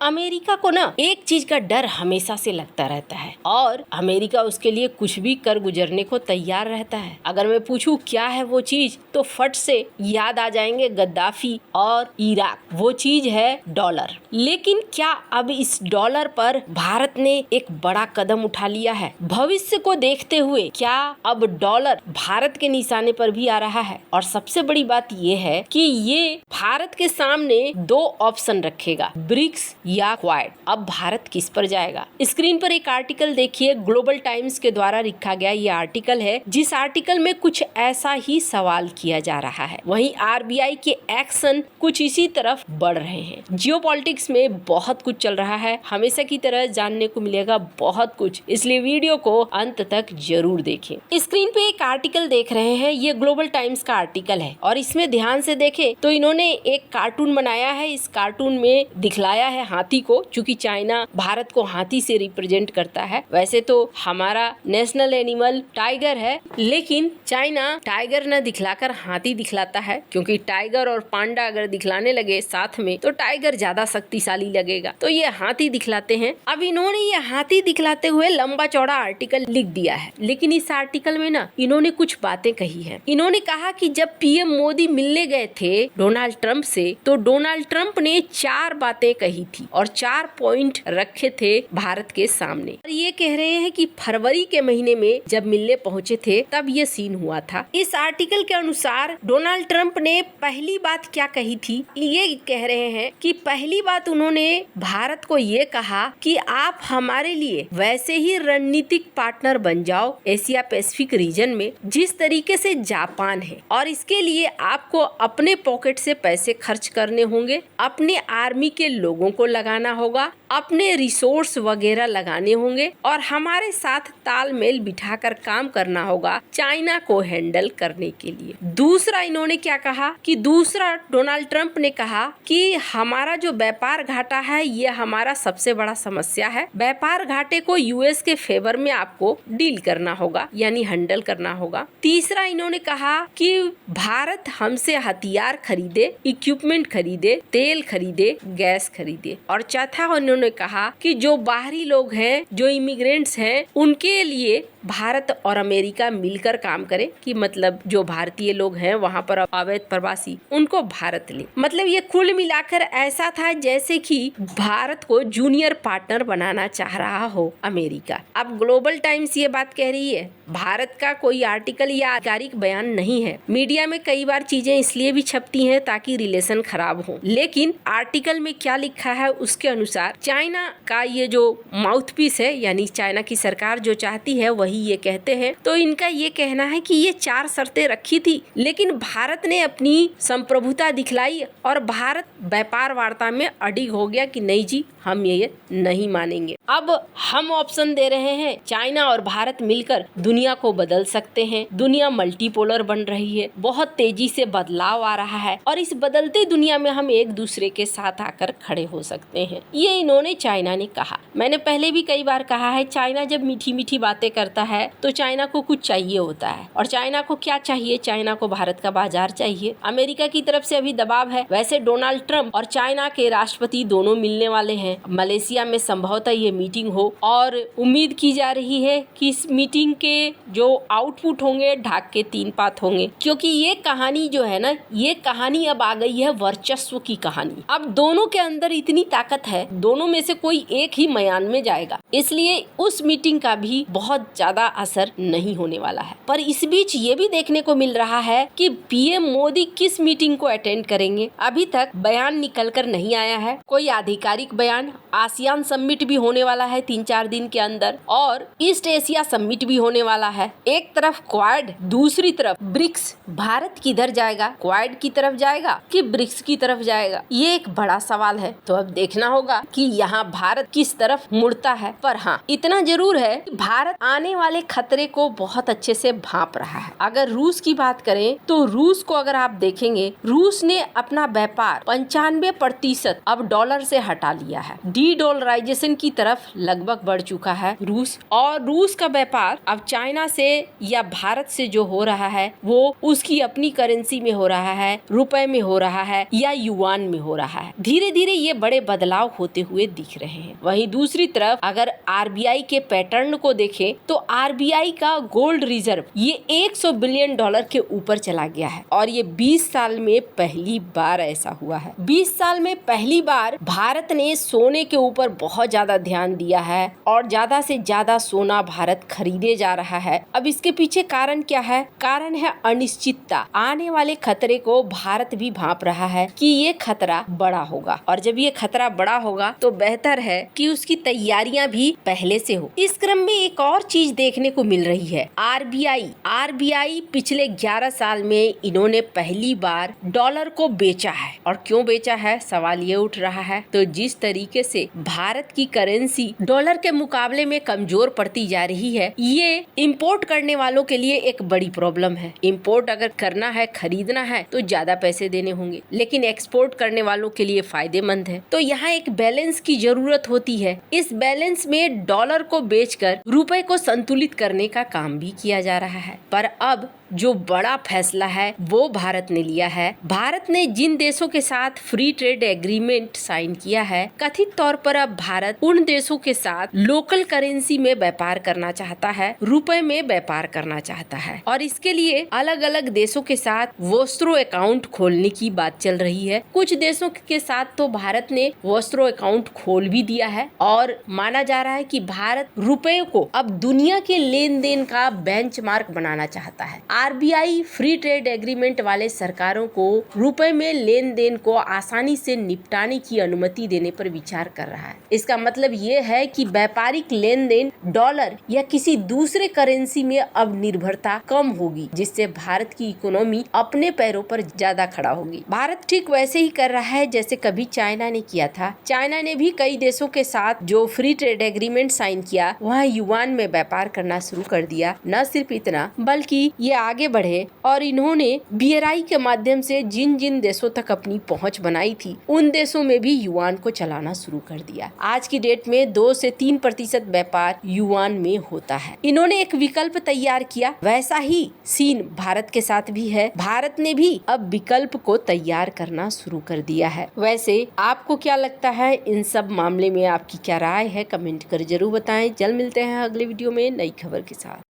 America को ना एक चीज का डर हमेशा से लगता रहता है और अमेरिका उसके लिए कुछ भी कर गुजरने को तैयार रहता है। अगर मैं पूछूं क्या है वो चीज तो फट से याद आ जाएंगे गद्दाफी और इराक। वो चीज है डॉलर। लेकिन क्या अब इस डॉलर पर भारत ने एक बड़ा कदम उठा लिया है? भविष्य को देखते हुए क्या अब डॉलर भारत के निशाने पर भी आ रहा है? और सबसे बड़ी बात ये है कि ये भारत के सामने दो ऑप्शन रखेगा, ब्रिक्स या क्वाड। अब भारत किस पर जाएगा? स्क्रीन पर एक आर्टिकल देखिए, ग्लोबल टाइम्स के द्वारा लिखा गया ये आर्टिकल है, जिस आर्टिकल में कुछ ऐसा ही सवाल किया जा रहा है। वहीं आरबीआई के एक्शन कुछ इसी तरफ बढ़ रहे हैं। जियोपॉलिटिक्स में बहुत कुछ चल रहा है, हमेशा की तरह जानने को मिलेगा बहुत कुछ, इसलिए वीडियो को अंत तक जरूर देखें। स्क्रीन पे एक आर्टिकल देख रहे हैं, ये ग्लोबल टाइम्स का आर्टिकल है और इसमें ध्यान से देखें तो इन्होंने एक कार्टून बनाया है। इस कार्टून में दिखलाया है हाथी को, चूंकि चाइना भारत को हाथी से रिप्रेजेंट करता है। वैसे तो हमारा नेशनल एनिमल टाइगर है, लेकिन चाइना टाइगर न दिखलाकर हाथी दिखलाता है, क्योंकि टाइगर और पांडा अगर दिखलाने लगे साथ में तो टाइगर ज्यादा शक्तिशाली लगेगा, तो ये हाथी दिखलाते हैं। अब इन्होंने ये हाथी दिखलाते हुए लंबा चौड़ा आर्टिकल लिख दिया है, लेकिन इस आर्टिकल में ना इन्होंने कुछ बातें कही है। इन्होंने कहा कि जब पीएम मोदी मिलने गए थे डोनाल्ड ट्रंप से, तो डोनाल्ड ट्रंप ने 4 बातें कही थी और 4 पॉइंट रखे थे भारत के सामने। और ये कह रहे हैं कि फरवरी के महीने में जब मिलने पहुंचे थे तब ये सीन हुआ था। इस आर्टिकल के अनुसार डोनाल्ड ट्रंप ने पहली बात क्या कही थी, ये कह रहे हैं कि पहली बात उन्होंने भारत को ये कहा कि आप हमारे लिए वैसे ही रणनीतिक पार्टनर बन जाओ एशिया पैसिफिक रीजन में, जिस तरीके से जापान है, और इसके लिए आपको अपने पॉकेट से पैसे खर्च करने होंगे, अपने आर्मी के लोगों को लगाना होगा, अपने रिसोर्स वगैरह लगाने होंगे और हमारे साथ तालमेल बिठाकर काम करना होगा चाइना को हैंडल करने के लिए। दूसरा इन्होंने क्या कहा कि दूसरा डोनाल्ड ट्रंप ने कहा कि हमारा जो व्यापार घाटा है ये हमारा सबसे बड़ा समस्या है। व्यापार घाटे को यूएस के फेवर में आपको डील करना होगा, यानी हैंडल करना होगा। तीसरा इन्होंने कहा कि भारत हमसे हथियार खरीदे, इक्विपमेंट खरीदे, तेल खरीदे, गैस खरीदे। और चौथा उन्होंने कहा कि जो बाहरी लोग हैं, जो इमिग्रेंट्स हैं, उनके लिए भारत और अमेरिका मिलकर काम करे, कि मतलब जो भारतीय लोग हैं वहाँ पर अवैध प्रवासी, उनको भारत ले। मतलब ये कुल मिलाकर ऐसा था जैसे कि भारत को जूनियर पार्टनर बनाना चाह रहा हो अमेरिका। अब ग्लोबल टाइम्स ये बात कह रही है, भारत का कोई आर्टिकल या आधिकारिक बयान नहीं है। मीडिया में कई बार चीजें इसलिए भी छपती हैं ताकि रिलेशन खराब हो, लेकिन आर्टिकल में क्या लिखा है उसके अनुसार चाइना का ये जो माउथ पीस है, यानी चाइना की सरकार जो चाहती है वही ये कहते हैं। तो इनका ये कहना है कि ये 4 शर्तें रखी थी, लेकिन भारत ने अपनी संप्रभुता दिखलाई और भारत व्यापार वार्ता में अडिग हो गया कि नहीं जी, हम ये नहीं मानेंगे। अब हम ऑप्शन दे रहे हैं, चाइना और भारत मिलकर दुनिया को बदल सकते हैं। दुनिया मल्टीपोलर बन रही है, बहुत तेजी से बदलाव आ रहा है और इस बदलते दुनिया में हम एक दूसरे के साथ आकर खड़े हो सकते हैं, ये इन्होंने चाइना ने कहा। मैंने पहले भी कई बार कहा है, चाइना जब मीठी मीठी बातें करता है तो चाइना को कुछ चाहिए होता है, और चाइना को क्या चाहिए? चाइना को भारत का बाजार चाहिए। अमेरिका की तरफ से अभी दबाव है। वैसे डोनाल्ड ट्रंप और चाइना के राष्ट्रपति दोनों मिलने वाले हैं। मलेशिया में संभवतः ये मीटिंग हो और उम्मीद की जा रही है कि इस मीटिंग के जो आउटपुट होंगे ढाक के 3 पात होंगे, क्योंकि ये कहानी जो है ना, ये कहानी अब आ गई है वर्चस्व की कहानी। अब दोनों के अंदर इतनी ताकत है, दोनों में से कोई एक ही मैदान में जाएगा, इसलिए उस मीटिंग का भी बहुत ज्यादा असर नहीं होने वाला है। पर इस बीच ये भी देखने को मिल रहा है कि पीएम मोदी किस मीटिंग को अटेंड करेंगे। अभी तक बयान निकल कर नहीं आया है, कोई आधिकारिक बयान। आसियान समिट भी होने वाला है 3-4 दिन के अंदर, और ईस्ट एशिया समिट भी होने वाला है। एक तरफ क्वाड, दूसरी तरफ ब्रिक्स। भारत किधर जाएगा? क्वाड की तरफ जाएगा कि ब्रिक्स की तरफ जाएगा? ये एक बड़ा सवाल है। तो अब देखना होगा कि यहाँ भारत किस तरफ मुड़ता है। पर हाँ, इतना जरूर है कि भारत आने वाले खतरे को बहुत अच्छे से भांप रहा है। अगर रूस की बात करें तो रूस को अगर आप देखेंगे, रूस ने अपना व्यापार 95% अब डॉलर से हटा लिया है। डी डॉलराइजेशन की तरफ तरफ लगभग बढ़ चुका है रूस, और रूस का व्यापार अब चाइना से या भारत से जो हो रहा है वो उसकी अपनी करेंसी में हो रहा है, रुपए में हो रहा है या युआन में हो रहा है। धीरे धीरे ये बड़े बदलाव होते हुए दिख रहे हैं। वहीं दूसरी तरफ अगर आरबीआई के पैटर्न को देखें तो आरबीआई का गोल्ड रिजर्व ये $100 बिलियन के ऊपर चला गया है और ये 20 साल में पहली बार ऐसा हुआ है। 20 साल में पहली बार भारत ने सोने के ऊपर बहुत ज्यादा ध्यान दिया है और ज्यादा से ज्यादा सोना भारत खरीदे जा रहा है। अब इसके पीछे कारण क्या है? कारण है अनिश्चितता। आने वाले खतरे को भारत भी भांप रहा है कि ये खतरा बड़ा होगा, और जब ये खतरा बड़ा होगा तो बेहतर है कि उसकी तैयारियां भी पहले से हो। इस क्रम में एक और चीज देखने को मिल रही है, आरबीआई पिछले 11 साल में इन्होंने पहली बार डॉलर को बेचा है। और क्यों बेचा है, सवाल ये उठ रहा है। तो जिस तरीके से भारत की करेंसी डॉलर के मुकाबले में कमजोर पड़ती जा रही है, ये इंपोर्ट करने वालों के लिए एक बड़ी प्रॉब्लम है। इंपोर्ट अगर करना है, खरीदना है तो ज्यादा पैसे देने होंगे, लेकिन एक्सपोर्ट करने वालों के लिए फायदेमंद है। तो यहाँ एक बैलेंस की जरूरत होती है। इस बैलेंस में डॉलर को बेचकर रुपए को संतुलित करने का काम भी किया जा रहा है। पर अब जो बड़ा फैसला है वो भारत ने लिया है। भारत ने जिन देशों के साथ फ्री ट्रेड एग्रीमेंट साइन किया है, कथित तौर पर अब भारत उन देशों के साथ लोकल करेंसी में व्यापार करना चाहता है, रुपए में व्यापार करना चाहता है। और इसके लिए अलग अलग देशों के साथ वोस्ट्रो अकाउंट खोलने की बात चल रही है। कुछ देशों के साथ तो भारत ने वोस्ट्रो अकाउंट खोल भी दिया है और माना जा रहा है कि भारत रुपए को अब दुनिया के लेन देन का बेंचमार्क बनाना चाहता है। आरबीआई फ्री ट्रेड एग्रीमेंट वाले सरकारों को रुपए में लेन देन को आसानी से निपटाने की अनुमति देने पर विचार कर रहा है। इसका मतलब ये है कि व्यापारिक लेन देन डॉलर या किसी दूसरे करेंसी में अब निर्भरता कम होगी, जिससे भारत की इकोनॉमी अपने पैरों पर ज्यादा खड़ा होगी। भारत ठीक वैसे ही कर रहा है जैसे कभी चाइना ने किया था। चाइना ने भी कई देशों के साथ जो फ्री ट्रेड एग्रीमेंट साइन किया, वहाँ युआन में व्यापार करना शुरू कर दिया। न सिर्फ इतना, बल्कि ये आगे बढ़े और इन्होंने बीआरआई के माध्यम से जिन जिन देशों तक अपनी पहुंच बनाई थी, उन देशों में भी युआन को चलाना शुरू कर दिया। आज की डेट में 2 से 3% व्यापार युआन में होता है। इन्होंने एक विकल्प तैयार किया, वैसा ही सीन भारत के साथ भी है। भारत ने भी अब विकल्प को तैयार करना शुरू कर दिया है। वैसे आपको क्या लगता है, इन सब मामले में आपकी क्या राय है? कमेंट कर जरूर बताएं। जल्द मिलते हैं अगले वीडियो में नई खबर के साथ।